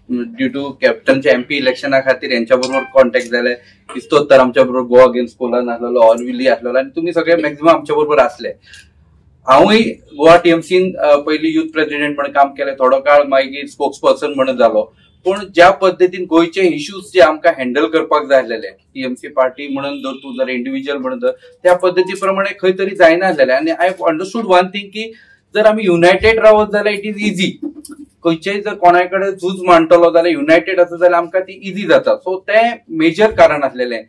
Due to कॅप्टनच्या MP इलेक्शना खातीर यांच्या बरोबर कॉन्टॅक्ट जाले. दिसतोच तर आमच्या बरोबर गोवा अगेन्स्ट पोलंड आसलेलो, ऑलविली आसलेलो आनी तुमी सगळे मॅक्झिमम आमच्या बरोबर आसले. हांवूय गोवा TMCन पयलीं युथ प्रेसिडेंट म्हणून काम केलें, थोडो काळ मागीर स्पोक्स पर्सन म्हणून जालो. पण ज्या पद्दतीन गोयचे इश्यूज जे आमकां हँडल करपाक जाय आसलेले, TMC पार्टी म्हणून जर तूं जर इंडिव्हिज्युअल म्हणून जर त्या पद्दती प्रमाणे खंय तरी जायना आसलेले. आनी आय अंडरस्टूड वन थिंग की जर आमी युनायटेड रावत जाल्यार इट इज इजी. खंयचेय जर कोणाय कडेन झूज मांडटलो जाल्यार युनायटेड आसा जाल्यार आमकां ती इजी जाता. सो तें मेजर कारण आसलेलें.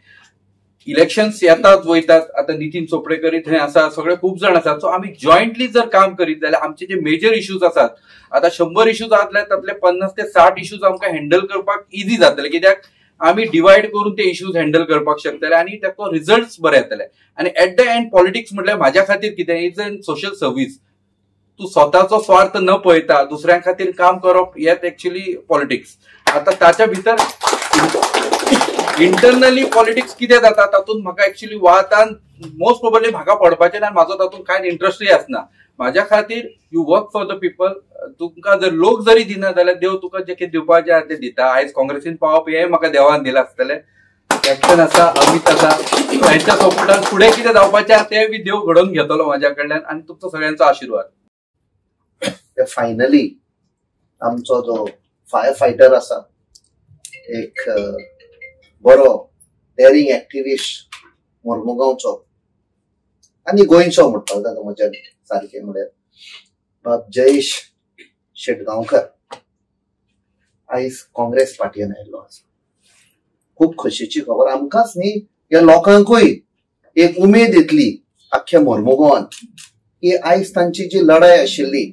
इलेक्शन्स येतात वयतात, आता नितीन चोपडेकर थंय आसा, सगळे खूब जाण आसात. सो आमी जॉयंटली जर काम करीत जाल्यार आमचे जे मेजर इश्यूज आसात, आता 100 इश्यूज आसले तातले 50 ते 60 इश्यूज आमकां हँडल करपाक इजी जातले. कित्याक आमी डिवायड करून ते इश्यूज हँडल करपाक शकतले आनी ताचो रिझल्ट बरे येतले. आनी एट द एंड पॉलिटिक्स म्हटल्यार म्हाज्या खातीर कितें, इज अ सोशल सर्व्हिस. तू स्वतःचो स्वार्थ न पळयता दुसऱ्या खातीर काम करप हेच एक्चुअली पॉलिटिक्स. आता ताच्या भितर इंटरनली पॉलिटिक्स कितें जाता तातूंत म्हाका एक्चुअली वातान मोस्ट प्रोबेबली म्हाका पडपाचें ना, म्हाजो तातूंत कांय इंट्रस्टूय आसना. म्हाज्या खातीर you work for the people. तुमकां जर लोक जरी दिना जाल्यार देव तुका जे कितें दिवपाचें आसा तें दिता. आयज काँग्रेसीन पावप हें म्हाका देवान दिलां आसतलें. कॅप्टन आसा, अमित आसा, हांच्या सपोर्टान फुडें कितें जावपाचें आसा तें बी देव घडोवन घेतलो म्हाज्या कडल्यान आनी तुमचो सगळ्यांचो आशिर्वाद. फायनली आमचो जो फायर फायटर आसा, एक बरो डेरिंग एक्टिविस्ट मोर्मुगांवचो आनी गोंयचो म्हणपाक जाता म्हज्या सारकें म्हळ्यार बाब जयेश शेटगांवकर आयज काँग्रेस पार्टीन आयिल्लो आसा. खूब खोशयेची खबर. आमकांच न्ही, ह्या लोकांकूय एक उमेद येतली आख्ख्या मोर्मुगांवान की आयज तांची जी लढाय आशिल्ली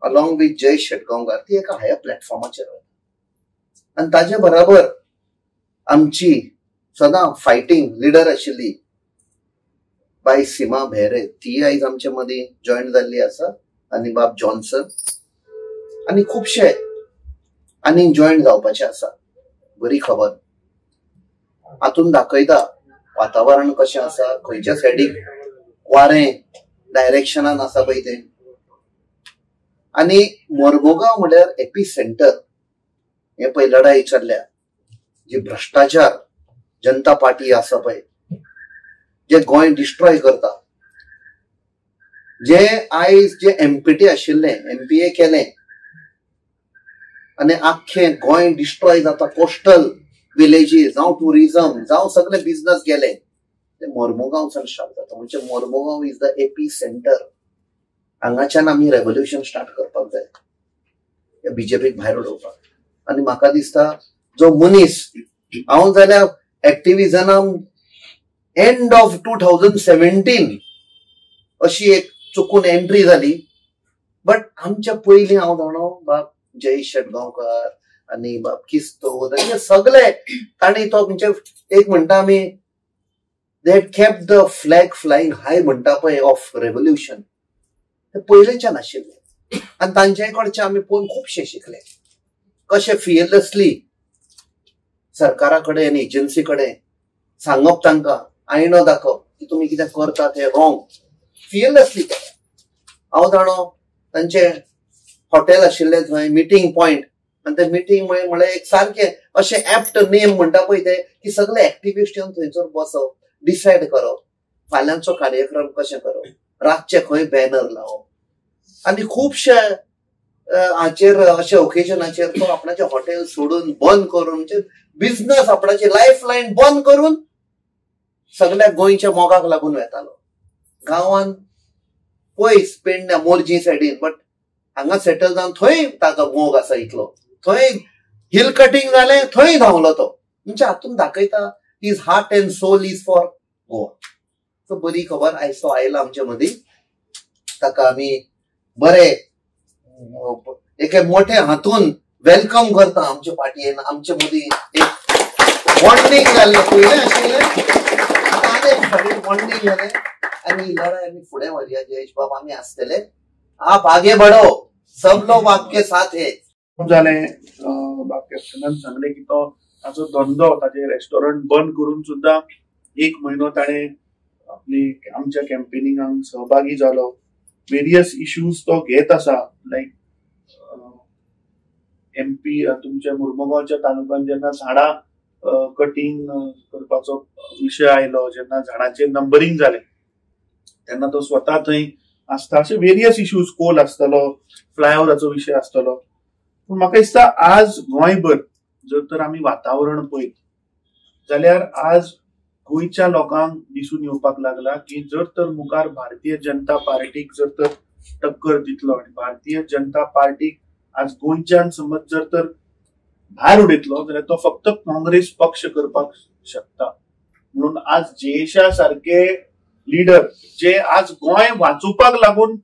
अलॉंग विथ जयेश शेटगांवकर ती एका हायर प्लॅटफॉर्माचेर वता. आनी ताजे बराबर आमची सदां फायटींग लिडर आशिल्ली बाई सीमा भेरे, ती आयज आमचे मदीं जॉयन जाल्ली आसा. आनी बाब जॉन्सन आनी खुबशे आनी जॉयन जावपाचे आसा. बरी खबर. हातून दाखयता वातावरण कशें आसा, खंयच्या सायडीक वारें डायरेक्शनान आसा पळय तें. आनी मोर्मुगांव म्हळ्यार एपी सेंटर. हे पळय लढाई चल्ल्या, जी भ्रष्टाचार जनता पार्टी आसा पळय, जे गोंय डिस्ट्रॉय करता, जे आयज जे MPT आशिल्ले MPA केले आनी आख्खे गोंय डिस्ट्रॉय जाता. कोस्टल विलेजीस जावं टुरिझम जावं सगळे बिझनेस गेले ते मोर्मुगांवच्यान स्टार्ट जाता. म्हणजे Mormugao is the AP centre. हांगाच्यान आमी रेव्होल्युशन स्टार्ट करपाक जाय, BJPक भायर उडोवपाक. आनी म्हाका दिसता जो मनीस, हांव जाल्यार एक्टिव्हिजनान एंड ऑफ 2017 अशी एक चुकून एंट्री जाली. बट आमच्या पयलीं हांव जाणो बाब जयेश शेटगांवकर आनी बाब किस्तोद आनी सगळे ताणी तो म्हणजे एक म्हणटा आमी they had kept the flag flying high म्हणटा पळय ऑफ रेव्होल्युशन, ते पयलेंच्यान आशिल्ले. आनी तांचे कडचे आमी पळोवन खुबशे शिकले. कशे फियरलेसली सरकारा कडेन एजन्सी कडेन सांगप, तांकां आयनो दाखोवप की तुमी कितें करता तें रॉंग. फियरलेसली केलें. हांव जाणो तांचे हॉटेल आशिल्ले थंय मिटींग पॉयंट, आनी ते मिटींग म्हळ्यार एक सारखे अशें एप्ट नेम म्हणटा पळय ते की सगळे एक्टिविस्ट येवन थंयसर बसप, डिसायड करप फाल्यांचो कार्यक्रम कशें करप, रातचे खंय बॅनर लावप. आनी खुबशे हाचेर अशे ओकेजनाचेर तो आपणाचे हॉटेल सोडून बंद करून, म्हणजे बिझनेस आपणाची लायफ लायन बंद करून सगळ्या गोंयच्या मोगाक लागून वेतालो. गांवान पयस पेडण्या मोरजी सायडीन, बट हांगा सेटल जावन थंय ताका मोग आसा इतलो. थंय हिल कटिंग जालें, थंय धांवलो तो. म्हणजे हातून दाखयता his heart and soul is for Goa. सो बरी खबर. आयज तो आयला आमचे मदीं. ताका आमी बरे एके मोठे हातून वेलकम करता आमच्या पार्टयेन. आमचे मदीं एक बॉन्डिंग जाल्लें, पयलें आशिल्लें, आतां आनी एक फावटी बॉन्डिंग जालें आनी लढाई आमी फुडें व्हरया. जयेश बाब आमी आसतले. आप आगे बढ़ो, सब लोग आपके साथ है. जालें बाब कॅप्टनान सांगलें की तो ताचो धंदो, ताचे रेस्टॉरंट बंद करून सुद्दां 1 म्हयनो ताणें आपली आमच्या कॅम्पेनिंगाक सहभागी जालो. वेरियस इश्यूज तो घेत आसा, लायक MP तुमच्या मुर्मुगांवच्या तालुक्यात जेन्ना झाडां कटिंग करपाचो विषय आयलो, जेन्ना झाडांचे नंबरिंग जालें तेन्ना तो स्वता थंय आसता. अशे वेरियस इश्यूज, कोल आसतलो, फ्लायओव्हराचो विषय आसतलो. पूण म्हाका दिसता आज गोंयभर जर तर आमी वातावरण पळयत जाल्यार आज गोंयच्या लोकांक दिसून येवपाक लागला की जर तर मुखार भारतीय जनता पार्टीक जर तर टक्कर दितलो आनी भारतीय जनता पार्टीक आज गोंयच्यान समज जर तर भायर उडयतलो जाल्यार तो फक्त काँग्रेस पक्ष करपाक शकता. म्हणून आज जयेशा सारखे लिडर जे आज गोंय वाचोवपाक लागून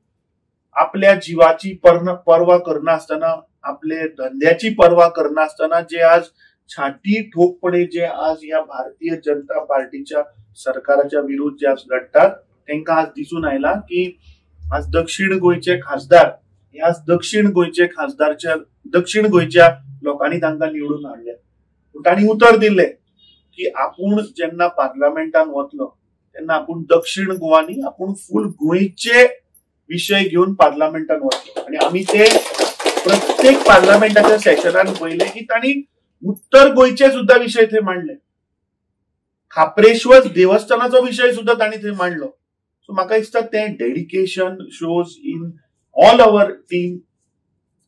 आपल्या जिवाची पर्वा करनासतना, आपले धंद्याची पर्वा करनासतना जे आज छाती ठोकपणे जे आज या भारतीय जनता पार्टीच्या सरकाराच्या विरुद्ध जे आज लढतात तांकां आज दिसून आयला की आज दक्षिण गोंयचे खासदार हे आज दक्षिण गोंयच्या लोकांनी तांकां निवडून हाडले. तांणी उतर दिले की आपूण जेन्ना पार्लमेंटान वतलो तेन्ना आपूण दक्षिण गोवा न्ही, आपूण फूल गोंयचे विषय घेऊन पार्लमेंटान वतलो. आणि आमी ते प्रत्येक पार्लमेंटाच्या सेशनान पळयले की तांणी उत्तर गोंयचे सुद्धा विषय थंय मांडले. खापरेश्वर देवस्थानाचो विषय सुद्धा तांणी थंय मांडलो. सो म्हाका दिसता तें dedication shows in all our team.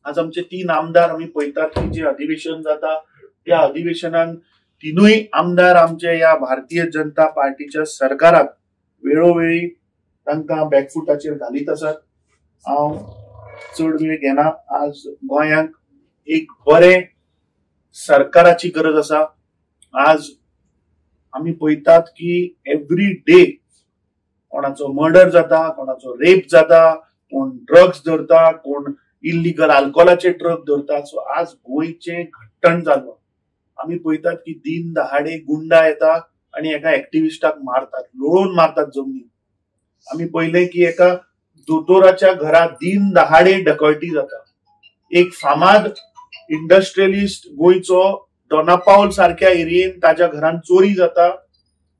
आज आमचे 3 आमदार आमी पळयतात की जे अधिवेशन जाता त्या अधिवेशनान 3 आमदार आमचे या भारतीय जनता पार्टीच्या सरकाराक वेळोवेळी तांकां बॅकफुटाचेर घालीत आसात. हांव चड वेळ घेना. आज गोंयांक एक बरे सरकाराची गरज आसा. आज आमी पळयतात की एव्हरी डे कोणाचो मर्डर जाता, कोणाचो रेप जाता, कोण ड्रग्स धरता, कोण इल्लीगल अल्कोहोलाचे ट्रक धरता. सो आज गोंयचे घट्टण जाल्लो. आमी पळयतात की दिन दहाडे गुंडा येता आणि एका एक्टिविस्टाक मारतात, लोळोवन मारतात जमनीर. आमी पळयले की एका दोतोराच्या घरात दिन दहाडे डकैती जाता. एक फामाद इंडस्ट्रियलिस्ट गोंयचो दोनापावल सारख्या एरियेन ताच्या घरान चोरी जाता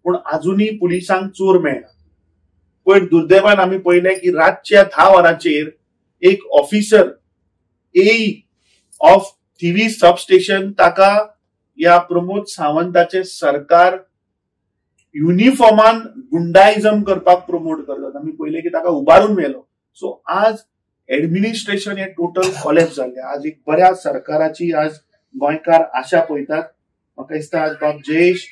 पूण अजूनही पुलिसांक चोर मेळना. पण दुर्दैवान आमी पळयले की रातच्या 10 वरांचेर एक officer AE of Thivim substation ताका या प्रमोद सावंताचे सरकार युनिफॉर्मान गुंडाइजम करपाक प्रमोट करतात. आमी पळयले की ताका उबारून मेलो. सो आज एडमिनिस्ट्रेशन हे टोटल कॉलेप्स जाल्ले. आज एक बऱ्या सरकाराची आज गोंयकार आशा पळयतात. म्हाका दिसता आज बाब जयेश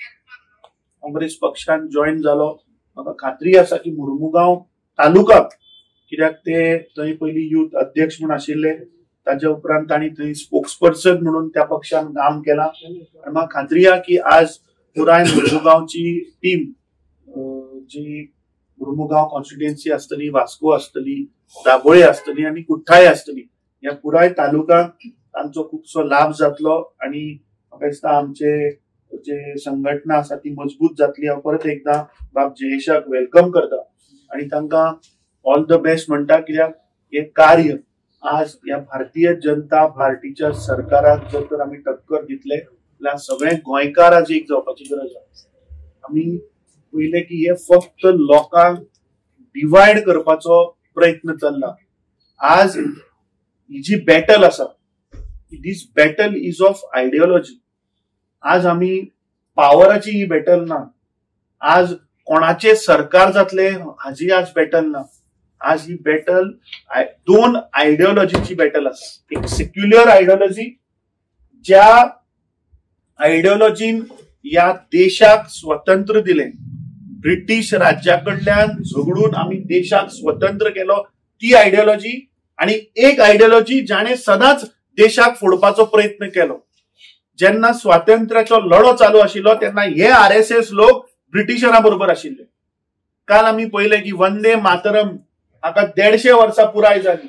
काँग्रेस पक्षान जॉईन जालो. म्हाका खात्री आसा की मुर्मुगांव तालुका, कित्याक ते थंय पयलीं युथ अध्यक्ष म्हूण आशिल्ले, ताच्या उपरांत तांणी थंय स्पोक्सपर्सन म्हणून त्या पक्षान काम केला. आनी म्हाका खात्री आसा की आज पुराय मुर्मुगांवची टीम, जी मुर्मुगांव कॉन्स्टिट्युएन्सी आसतली, वास्को आसतली, दाबोळे आसतली आनी कुठ्ठाळे आसतली, ह्या पुराय तालुक्याक तांचो खुबसो लाभ जातलो. आनी म्हाका दिसता आमचे जे संघटना आसा ती मजबूत जातली. हांव परत एकदां बाब जयेशाक वेलकम करता आनी तांकां ऑल द बेस्ट म्हणटा, कित्याक हे कार्य आज या भारतीय जनता पार्टीच्या सरकाराक जर तर आमी टक्कर दितले जाल्यार सगळे गोंयकार आज एक जावपाची गरज आसा. आमी पळयले की हे फक्त लोकांक डिवायड करपाचो प्रयत्न चल्ला. आज ही जी बॅटल आसा, दिस बॅटल इज ऑफ आयडियोलॉजी. आज आमी पावराची ही बॅटल ना. आज कोणाचे सरकार जातले हाजी आज बॅटल ना. आज ही बॅटल 2 आयडियोलॉजीची बॅटल आसा. एक सेक्युलर आयडियोलॉजी, ज्या आयडियोलॉजीन या देशाक स्वतंत्र दिले, ब्रिटीश राज्याकडल्यान झगडून आमी देशाक स्वतंत्र केलो, ती आयडियोलॉजी. आणि एक आयडियोलॉजी जाणे सदांच देशाक फोडपाचो प्रयत्न केलो. जेन्ना स्वातंत्र्याचो लढो चालू आशिल्लो तेन्ना हे RSS लोक ब्रिटिशरां बरोबर आशिल्ले. काल आमी पळयले की वंदे मातरम हाका 150 वर्सां पुराय जाली,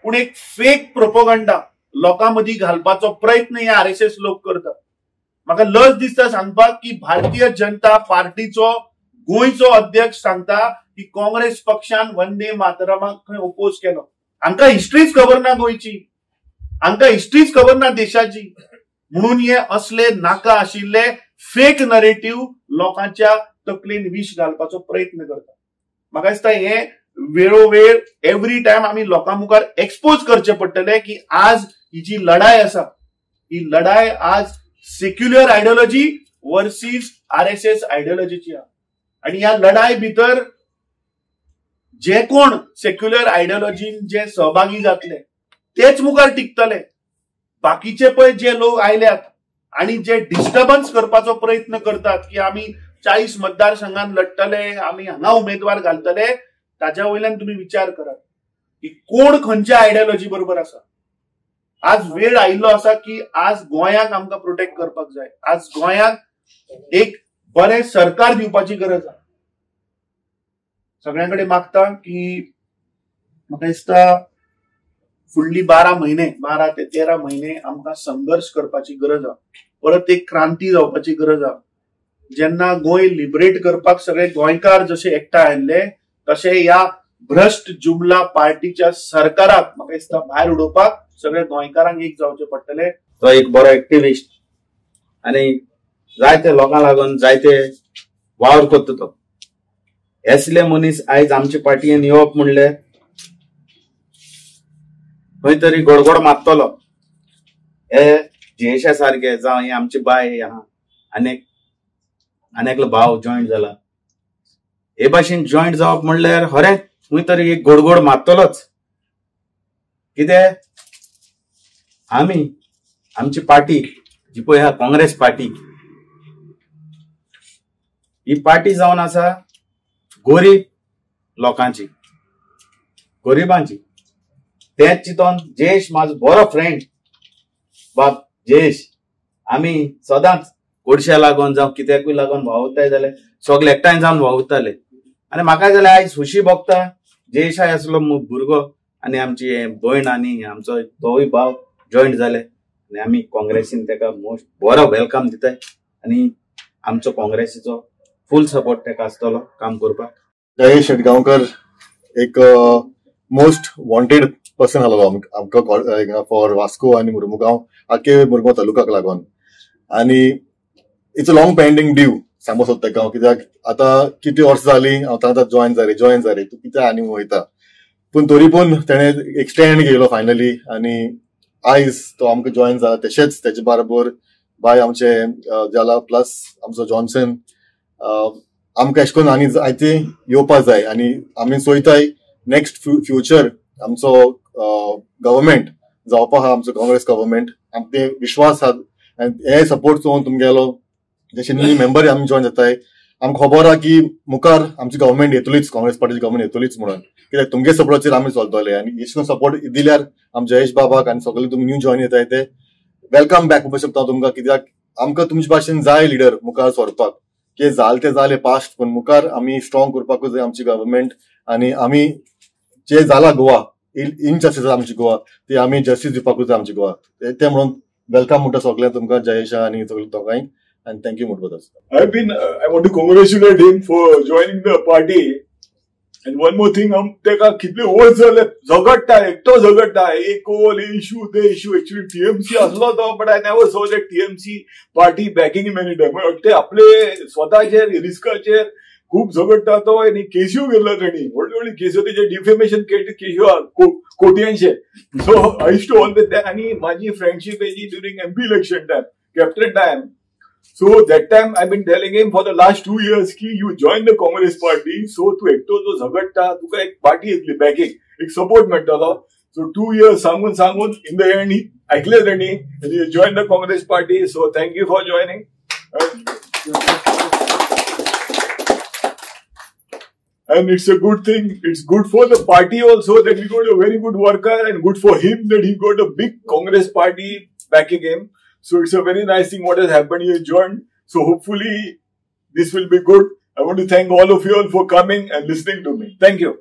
पूण एक फेक प्रोपोगंडा लोकां मदीं घालपाचो प्रयत्न हे RSS लोक करतात. म्हाका लज दिसता सांगपाक की भारतीय जनता पार्टीचो गोंयचो अध्यक्ष सांगता की काँग्रेस पक्षान वंदे मातरमाक खंय ओपोज केलो. हांकां हिस्ट्रीच खबर ना गोंयची, हांकां हिस्ट्रीच खबर ना देशाची. म्हणून हे असले नाका आशिल्ले फेक नरेटिव्ह लोकांच्या तकलेन विष घालपाचो प्रयत्न करता. म्हाका दिसता हे वेळोवेळ एव्हरी टायम आमी लोकां मुखार एक्सपोज करचे पडटले की आज ही जी लढाय आसा ही लढाई आज सेक्युलर आयडियोलॉजी वर्सेस RSS आयडियोलॉजीची आहे. आणि ह्या लढाई भितर जे कोण सेक्युलर आयडियोलॉजीन जे सहभागी जातले तेच मुखार टिकतले. बाकीचे पळय जे लोक आयल्यात आणि जे डिस्टर्बन्स करपाचो प्रयत्न करतात की आम्ही 40 मतदारसंघात लढतले, आम्ही हांगा उमेदवार घालतले, ताच्या वयल्यान तुम्ही विचार करात की कोण खंयच्या आयडियोलॉजी बरोबर आसा. आज वेळ आयिल्लो आसा की आज गोंयाक आमकां प्रोटेक्ट करपाक जाय. आज गोंयाक एक बरें सरकार दिवपाची गरज आसा. सगळ्यांकडे मागता की म्हाका दिसता फुडली 12 ते 13 महिने आमकां संघर्ष करपाची गरज आसा. परत एक क्रांती जावपाची गरज आसा. जेन्ना गोंय लिबरेट करपाक सगळे गोंयकार जसे एकठांय आयिल्ले तसे या भ्रष्ट जुमला पार्टीच्या सरकाराक म्हाका दिसता भायर उडोवपाक सगळे गोंयकारांक एक जावचे पडटले. तो एक बरो एक्टिविस्ट आणि जायते लोकांक लागून जायते वावर करता तो. असले मनीस आयज आमचे पार्टीन येवप म्हणले खंय तरी गडगड मारतलो. हे जेशा सारखे जावं हे आमची बाय अनेक भाव जॉईंट जाला. हे भाशेन जॉईंट जावप म्हणल्यार खरें खंय तरी एक गडगड मारतलोच. कितें आमची पार्टी जी पळय हा काँग्रेस पार्टी, ही पार्टी जावन आसा गरीब लोकांची, गरिबांची. तेच चिंतून जयेश म्हाजो बरो फ्रेंड बाब जयेश, आमी सदांच गोडश्या लागून जावं कित्याकूय लागून भावताय जाल्यार सगळे एकठांय जावन भावताले. आनी म्हाका जाल्यार आयज खुशी भोगता जयेशाय असलो भुरगो आनी आमची भयण आनी आमचो दोवूय भाव जॉईंट जाले आनी आमी काँग्रेसीन तेका मोस्ट बरो वेलकम दिताय आनी आमचो काँग्रेसीचो फुल सपोर्ट तेका आसतलो काम करपाक. जयेश शेटगांवकर एक मोस्ट वॉन्टेड पर्सन आसलो आमकां फॉर वास्को आनी मुर्मुगांव, आख्खे मुर्मुगांव तालुकाक लागून. आनी it's a long pending due सांगो सोदता हांव, कित्याक आतां कितली वर्सां जालीं हांव तांकां जॉयन जालें तूं कितें आनी वयता. पूण तरी पूण तेणें एक स्टँड घेयलो फायनली आनी आयज तो आमकां जॉयन जाला. तशेंच तेजे बरोबर बाय आमचे जाला प्लस आमचो जॉन्सन. आमकां अशें करून आनी जायते येवपाक जाय आनी आमी चोयताय नेक्स्ट फ्युचर आमचो गव्हर्मेंट जावपाक आहा, आमचो काँग्रेस गव्हर्मेंट. आमचे विश्वास आहा आनी हे सपोर्ट चोवन तुमगेलो जशे न्यू मेंबर आमी जॉयन जाताय. आमकां खबर आहा की मुखार आमची गव्हर्मेंट येतलीच, काँग्रेस पार्टीची गव्हर्मेंट येतलीच म्हणून, कित्याक तुमगे सपोर्टाचेर आमी चलतले. आनी अशें सपोर्ट दिल्यार आमचे जयेश बाबाक आनी सगळे तुमी न्यू जॉयन येताय ते वेलकम बॅक म्हणपाक शकता तुमकां. कित्याक आमकां तुमचे भाशेन जाय लिडर मुखार सरपाक. की जालें तें जालें पास्ट, पूण मुखार आमी स्ट्रॉंग करपाकूच जाय आमची गव्हर्मेंट. आनी आमी जे जाला गोवा इनजस्टीस आमची गोवा ती आमी जस्टीस दिवपाकूच जाय आमची गोवा. ते म्हणून वेलकम म्हणटा सगळ्यांक तुमकां जयेशा आनी सगळे दोगांयक. And thank you, Mutbas. I want to congratulate him for joining the party. And one more thing, teka kitle words zale झगडता एकटो झगडता एक ओल इशू ते इशू. Actually TMC असलो तो, but I never saw that TMC party backing him any time. ते आपले स्वतःचे रिस्काचे खूप झगडता तो. आणि केसू गेला त्यांनी व्हडली केसू त्याचे डिफेमेशन केसू कोटयांचे. So I used to all that. आणि माझी फ्रेंडशिप आहे during MP election time, captain time. So that time I've been telling him for the last 2 years ki you join the Congress party. So tu ekto jo झगडता तुका एक party येतली backing, एक support मेळटलो. So 2 years सांगून in the end ऐकले त्यांनी and he joined the Congress party. So thank you for joining. And it's a good thing. It's good for the party also that he got a very good worker, and good for him that he got a big Congress party backing him. So it's a very nice thing what has happened. He joined. So hopefully this will be good. I want to thank all of you all for coming and listening to me. Thank you.